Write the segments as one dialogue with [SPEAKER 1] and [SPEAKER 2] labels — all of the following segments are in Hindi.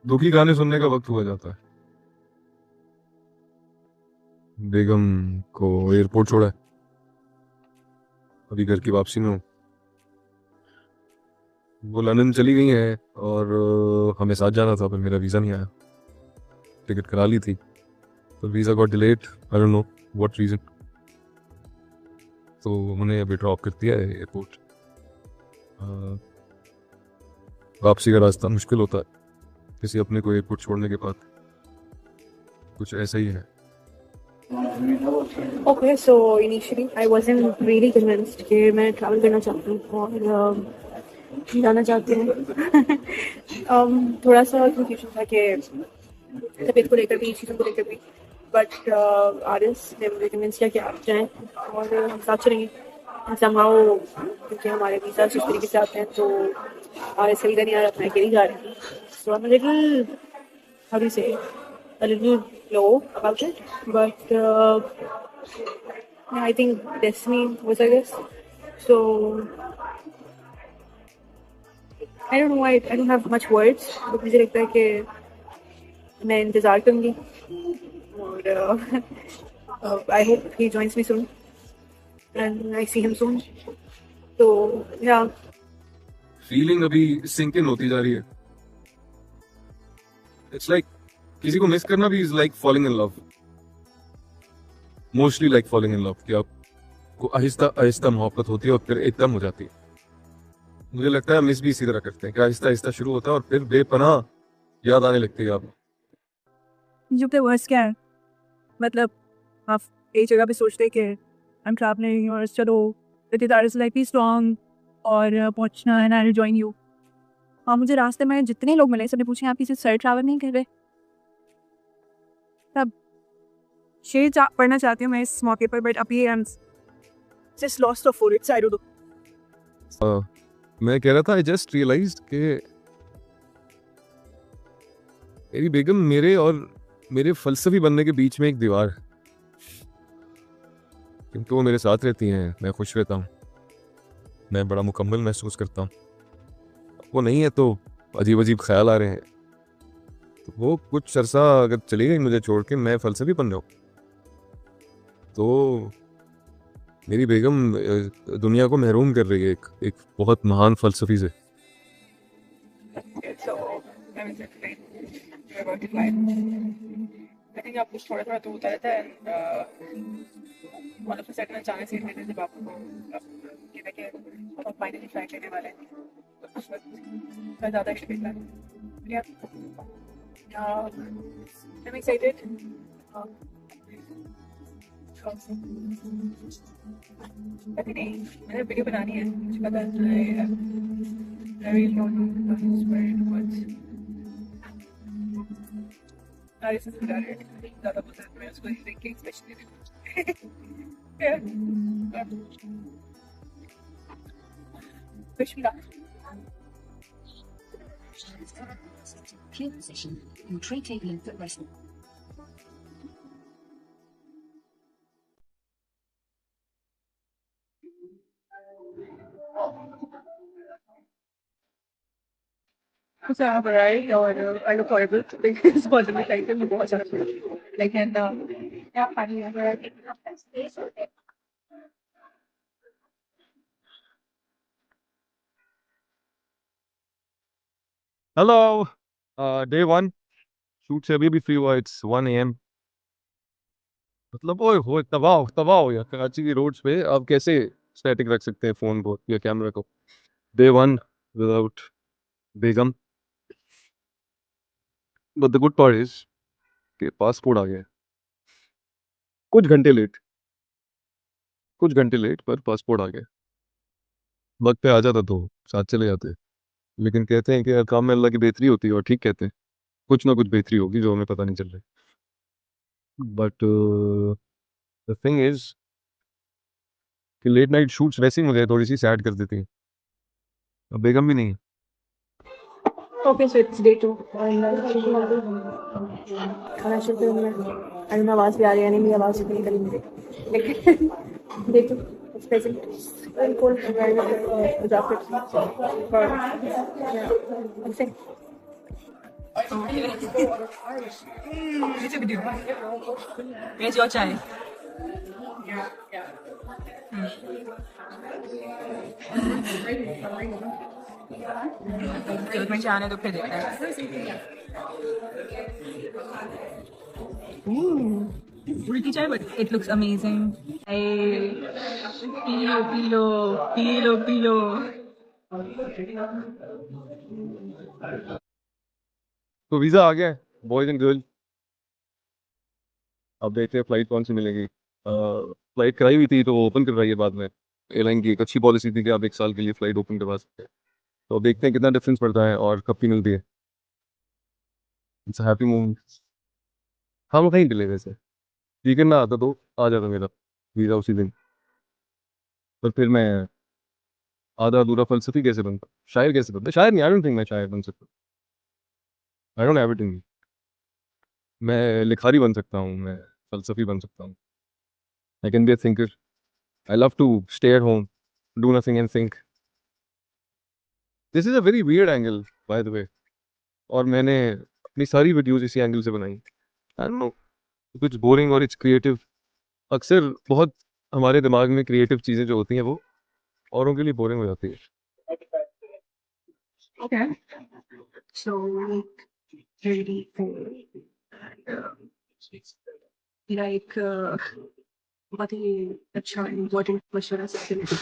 [SPEAKER 1] दुखी गाने सुनने का वक्त हुआ जाता है। बेगम को एयरपोर्ट छोड़ा है, अभी घर की वापसी में हूँ। वो लंदन चली गई है और हमें साथ जाना था, पर मेरा वीज़ा नहीं आया। टिकट करा ली थी, तो visa got delayed. I don't know what reason. तो उन्होंने अभी ड्रॉप कर दिया है एयरपोर्ट। वापसी का रास्ता मुश्किल होता है किसी अपने को एयरपोर्ट छोड़ने के बाद। कुछ ऐसा ही है।
[SPEAKER 2] Okay, so initially I wasn't really convinced कि मैं travel करना चाहती हूँ और जाना चाहती हूँ। थोड़ा सा confusion था कि तबीयत को लेकर भी, चीज़ों को लेकर भी, बट आर्टिस्ट ने मुझे कन्विंस किया कि आप जाएं और हम साथ चलेंगे। somehow क्योंकि हमारे वीज़ा जिस तरीके से आते हैं तो आर्टिस्ट का वीज़ा नहीं आ रहा, मैं अकेली जा रही हूँ। So I'm a little, how do you say, a little low about it, but yeah, I think destiny was, I guess. So I don't know why I don't have much words, but मुझे लगता है कि मैं इंतज़ार करूँगी और I hope he joins me soon and I see him soon. So yeah.
[SPEAKER 1] Feeling अभी सिंक इन होती जा रही है। इट्स लाइक किसी को मिस करना भी is like falling in love. Mostly like falling in love, कि आपको आहिस्ता आहिस्ता मोहब्बत होती है और फिर एकदम हो जाती है। मुझे लगता है मिस भी इसी तरह करते हैं कि आहिस्ता आहिस्ता शुरू होता है और फिर बेपनाह याद आने लगती है आप।
[SPEAKER 3] जो पे वर्स क्या है, मतलब आप एक जगह पे सोचते हैं कि आई एम ट्रैवलिंग और चलो it is like be strong और पहुंचना है, आई विल जॉइन यू। और मुझे रास्ते में जितने लोग मिले सबने पूछे आप किसी सर ट्रैवल नहीं कर रहे। तब शेर पढ़ना चाहती हूँ मैं इस मौके पर, बट अभी I am just lost of for its, I don't no.
[SPEAKER 1] मैं कह रहा था आई जस्ट रियलाइज्ड कि मेरी बेगम मेरे और मेरे फलसफी बनने के बीच में एक दीवार है। क्योंकि वो मेरे साथ रहती हैं, मैं खुश रहता हूँ, मैं बड़ा मुकम्मल महसूस करता हूँ। वो नहीं है तो अजीब अजीब ख्याल आ रहे हैं। तो वो कुछ अरसा अगर चली गई मुझे छोड़ के, मैं फलसफी बन रहा हूँ, तो मेरी बेगम दुनिया को महरूम कर रही है एक बहुत महान फलसफी से।
[SPEAKER 2] I think आप कुछ थोड़ा थोड़ा तो होता रहता है मतलब सेट में अचानक से लेते जब आपको कहते हैं कि आप फाइनली फ्लाइट लेने वाले हैं तो उस वक्त मैं ज़्यादा एक्साइटेड था। या I'm excited. अभी नहीं, मैंने वीडियो बनानी है, मुझे पता है। I really don't know this word words. This is ज़्यादा पसंद है, मैं उसको देख के specially wish me luck.
[SPEAKER 4] Clear position and tray table and footrest.
[SPEAKER 2] So I'm alright, or I look horrible because बहुत ज़्यादा टाइट है, मैं बहुत ज़्यादा लेकिन yeah, finally I'm alright.
[SPEAKER 1] Hello, day 1 shoot से अभी भी फ्री हुआ। It's 1 AM। मतलब ओए हो तबाह तबाह हो यार, कराची की रोड्स पे आप कैसे स्टैटिक रख सकते हैं फोन को या कैमरा को। Day 1 without Begum. But the good part is कि पासपोर्ट आ गया है। कुछ घंटे लेट, पर पासपोर्ट आ गया। वक्त पे आ जाता तो साथ चले जाते। लेकिन कहते हैं कि हर काम में अल्लाह की बेहतरी होती है, और ठीक कहते हैं। कुछ ना कुछ बेहतरी होगी जो हमें पता नहीं चल रही। बट द थिंग इज कि लेट नाइट शूट्स वैसे ही मुझे थोड़ी सी सैड कर देती हैं। अब बेगम भी नहीं है।
[SPEAKER 2] Okay, so it's day 2 and खाना शुरू करूँ मैं। अरे मैं आवाज़ भी आ रही है नहीं, मेरी आवाज़ भी निकली मुझे लेकिन day 2 it's present very cold and very jacket for yeah, I'm saying
[SPEAKER 3] Where's your chai? चलो मैं चाय तो फिर देखते हैं. Pretty chai, but it looks amazing. Hey, pilo.
[SPEAKER 1] तो वीज़ा आ गया है बॉयज़ एंड गर्ल्स। अब देखते हैं फ़्लाइट कौन सी मिलेगी। फ़्लाइट कराई हुई थी तो वो ओपन करवाई है बाद में। एयरलाइन की एक अच्छी पॉलिसी थी कि आप 1 साल के लिए फ़्लाइट ओपन करवा सकते हैं। तो अब देखते हैं कितना डिफरेंस पड़ता है और कब की मिलती है। It's a happy moment. हम कहीं मिले वैसे। वीकेंड ना आता तो आ जाता मेरा वीज़ा उसी दिन। पर फिर मैं आधा अधूरा फ़लसफ़ी कैसे बनता? शायर कैसे बनता? शायर नहीं, आई डोंट थिंक मैं शायर बन सकता। I don't have it in me. मैं लिखारी बन सकता हूँ, मैं फ़लसफ़ी बन सकता हूँ। I can be a thinker. I love to stay at home, do nothing and think. This is a very weird angle by the way, और मैंने अपनी सारी वीडियोज़ इसी एंगल से बनाई। आई डोंट नो, कुछ बोरिंग और इट्स क्रिएटिव। अक्सर बहुत हमारे दिमाग में क्रिएटिव चीज़ें जो होती हैं वो औरों के लिए बोरिंग हो जाती है।
[SPEAKER 3] Okay. So really like बहुत ही अच्छा important मशवरा सबसे मिला.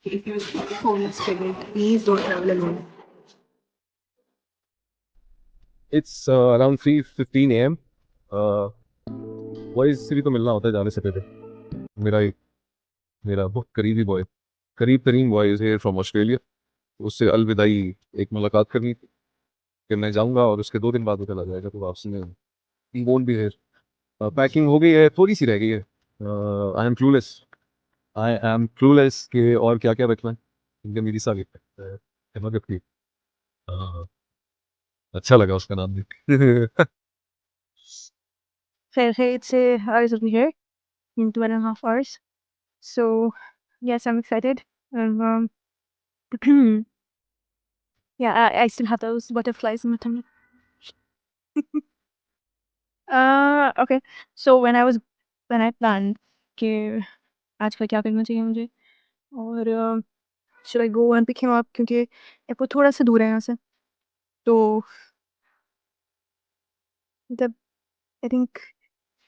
[SPEAKER 3] If your phone is pregnant, please don't travel alone.
[SPEAKER 1] It's around 3:15 AM। Boys से भी तो मिलना होता है जाने से पहले। मेरा बहुत करीबी बॉय, करीब तरीन boy is here from Australia. उससे अलविदाई एक मुलाकात करनी थी। फिर मैं जाऊँगा और उसके 2 दिन बाद वो चला जाएगा, तो वापसी में he won't be here. Packing हो गई है, थोड़ी-सी रह गई है। आई एम क्लूलेस कि और क्या-क्या रखना है। क्योंकि मेरी सारी हिमा कपटी। अ, अच्छा लगा उसका नाम देख के।
[SPEAKER 2] Hey, it's hours of here in 2.5 hours. So yes, I'm excited. And yeah, I still have those butterflies in my tummy. Okay. So when I planned कि आज का क्या करना चाहिए मुझे, और should I go and pick him up क्योंकि एयरपोर्ट थोड़ा सा दूर है यहाँ से, तो मतलब आई थिंक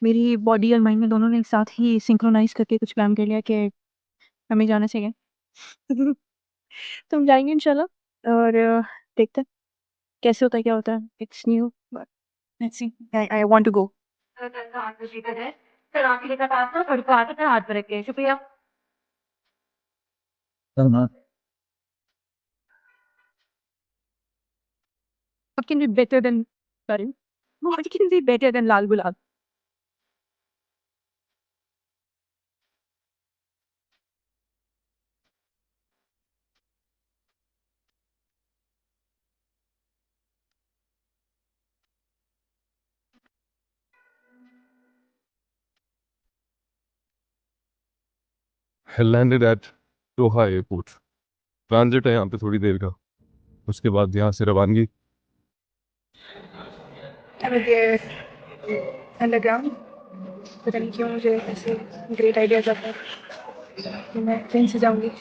[SPEAKER 2] मेरी बॉडी और माइंड में दोनों ने एक साथ ही सिंक्रोनाइज करके कुछ प्लान कर लिया कि हमें जाना चाहिए। तो हम जाएंगे इंशाल्लाह, और देखते हैं कैसे होता है, क्या होता है। It's new but let's see. I want to go. शुक्रिया। What can be better than, sorry, what can be better than Lal Gulab?
[SPEAKER 1] Landed eight Doha airport. Transit है यहाँ पे थोड़ी देर का, उसके बाद यहाँ से रवानगी।
[SPEAKER 3] I'm here underground. पता नहीं क्यों मुझे ऐसे ग्रेट आइडियाज आता है कि मैं ट्रेन से जाऊंगी। I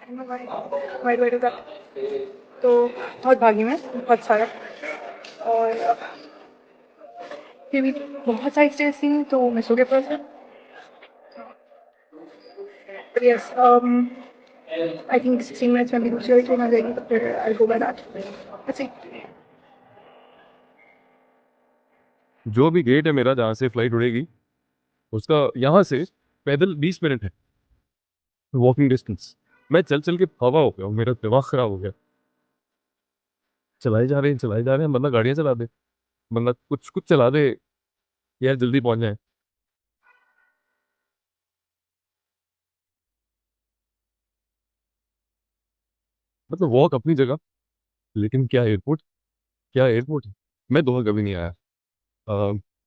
[SPEAKER 3] don't know why do I do that? तो बहुत भागी मैं, बहुत सारा, और फिर भी बहुत सारी स्टेज थी तो मैं सो गया थोड़ा सा। But yes, I think 16 minutes में भी दूसरी वाली ट्रेन आ जाएगी, तो फिर I'll go by that. Let's see.
[SPEAKER 1] जो भी गेट है मेरा जहाँ से फ्लाइट उड़ेगी, उसका यहाँ से पैदल 20 मिनट है वॉकिंग डिस्टेंस। मैं चल के हवा हो गया हूँ, मेरा दिमाग खराब हो गया। चलाए जा रहे हैं, बंदा गाड़ियाँ चला दे, बंदा कुछ कुछ चला दे यार, जल्दी पहुंच जाए। मतलब वॉक अपनी जगह, लेकिन क्या एयरपोर्ट है। मैं दोहा कभी नहीं आया।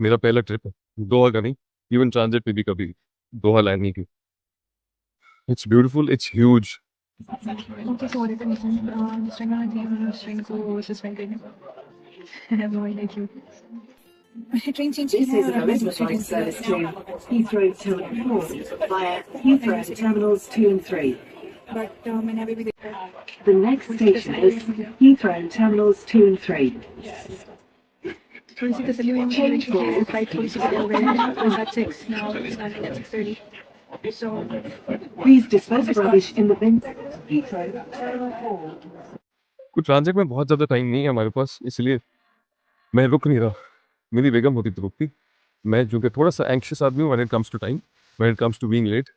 [SPEAKER 1] मेरा पहला ट्रिप है दोहा का, नहीं इवन ट्रांजिट पे भी कभी दोहा लैंड नहीं की। It's beautiful, it's huge,
[SPEAKER 3] Okay, so what is the reason? Just trying to think, just trying to suspend. I have no idea क्यों. ट्रेन चेंज
[SPEAKER 5] This
[SPEAKER 3] किया है
[SPEAKER 5] is
[SPEAKER 3] और
[SPEAKER 5] an
[SPEAKER 3] अब मैं दूसरी
[SPEAKER 5] Elizabeth
[SPEAKER 3] ट्रेन
[SPEAKER 5] line
[SPEAKER 3] से
[SPEAKER 5] service to Heathrow Terminal 4 via Heathrow Terminals 2 and 3.
[SPEAKER 3] But मैंने अभी भी देखा
[SPEAKER 5] The next station is Heathrow Terminals 2 and 3.
[SPEAKER 3] थोड़ी सी तसल्ली हुई मुझे कि फ्लाइट थोड़ी सी डिले हो गई है. It was at 6 now it's landing at 6:30. So
[SPEAKER 5] Please dispose of rubbish in the bin. Heathrow Terminal 4.
[SPEAKER 1] कुछ ट्रांजिट में बहुत ज़्यादा टाइम नहीं है हमारे पास, इसलिए मैं रुक नहीं रहा. मेरी बेगम होती तो रुकती. मैं चूँकि थोड़ा सा एंग्शियस आदमी हूँ when it comes to time, when it comes to being late,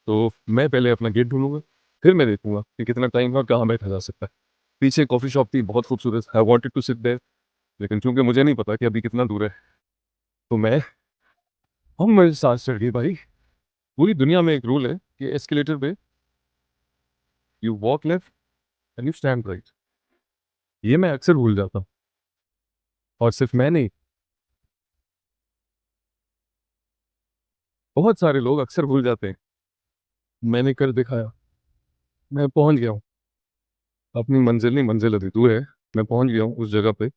[SPEAKER 1] तो मैं पहले अपना गेट ढूंढूंगा, फिर मैं देखूंगा कि कितना टाइम है और कहाँ बैठा जा सकता है. पीछे कॉफ़ी शॉप थी, बहुत खूबसूरत. I wanted to sit there, लेकिन चूंकि मुझे नहीं पता कि अभी कितना दूर है, तो हम मेरे साथ चढ़ गई भाई. पूरी दुनिया में एक रूल है कि एस्केलेटर पे you walk left and you stand right. ये मैं अक्सर भूल जाता हूँ, और सिर्फ मैं नहीं, बहुत सारे लोग अक्सर भूल जाते हैं. मैंने कर दिखाया. मैं पहुंच गया हूँ अपनी मंजिल. नहीं, मंजिल अभी दूर है. मैं पहुंच गया हूँ उस जगह पे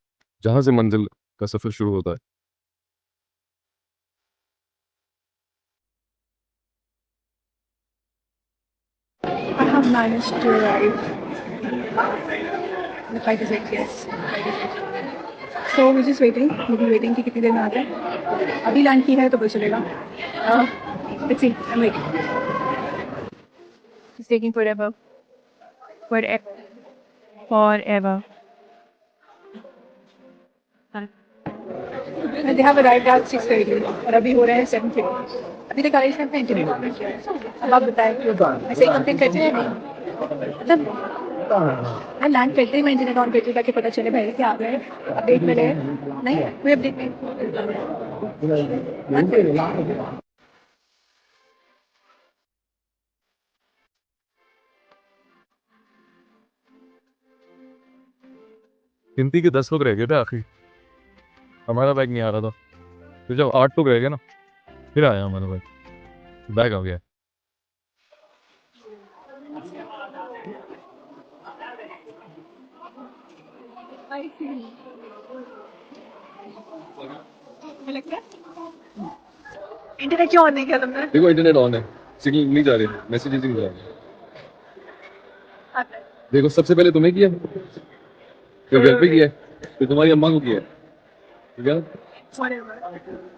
[SPEAKER 1] जहाँ से मंजिल का सफ़र शुरू होता है.
[SPEAKER 3] I have managed to arrive. The flight is late, yes. So we're just waiting. We'll be waiting कि कितनी देर में आते हैं. अभी लैंड की है तो पता चलेगा. Let's see. I'm waiting. It's taking forever. Forever. They have arrived at 6:30 और अभी हो रहे हैं 7:50. अभी तक आइस में इंटरव्यू कंप्लीट किया है. अब आप बताएं ऐसे ही कंप्लीट करते हैं नहीं मतलब मैं लैंड करते ही मैं इंटरनेट ऑन करती हूँ ताकि पता चले भाई क्या आ गए अपडेट मिले. नहीं कोई अपडेट नहीं.
[SPEAKER 1] गिनती के 10 लोग रह गए थे आखिर. हमारा बैग नहीं आ रहा था. फिर जब 8 लोग रह गए ना, फिर आया हमारा बैग. बैग आ गया.
[SPEAKER 3] इंटरनेट क्यों ऑन नहीं किया तुमने?
[SPEAKER 1] देखो इंटरनेट ऑन है, सिग्नल नहीं जा रहे, मैसेजेस नहीं जा रहे. देखो सबसे पहले तुम्हें किया, फिर घर पे किया, फिर तुम्हारी अम्मा को किया. ठीक है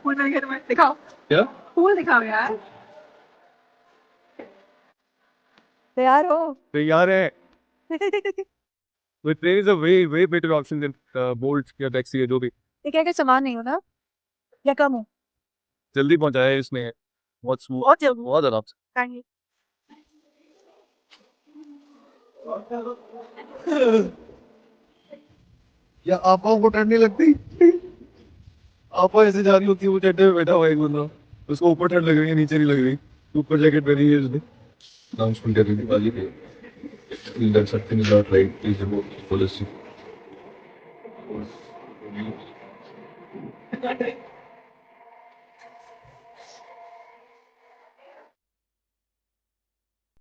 [SPEAKER 3] फूल मेरे घर में दिखाओ.
[SPEAKER 1] क्या?
[SPEAKER 3] फूल दिखाओ यार. तैयार हो?
[SPEAKER 1] तैयार है. But there is a way better option than Bolt या टैक्सी है जो भी.
[SPEAKER 3] ये क्या सामान नहीं हो ना या कम हो?
[SPEAKER 1] जल्दी पहुंचाया है इसने.
[SPEAKER 3] बहुत जल्दी.
[SPEAKER 1] बहुत आराम से.
[SPEAKER 3] Kindly.
[SPEAKER 1] या आपा को ठंड नहीं लगती? आपा ऐसे जा रही होती है, वो चड्डे में बैठा हुआ है एक बंदा, उसको ऊपर ठंड लग रही है, नीचे नहीं लग रही. ऊपर जैकेट पहनी है उसने. अनाउंसमेंट करने वाली है. That something is not right. Please report to policy.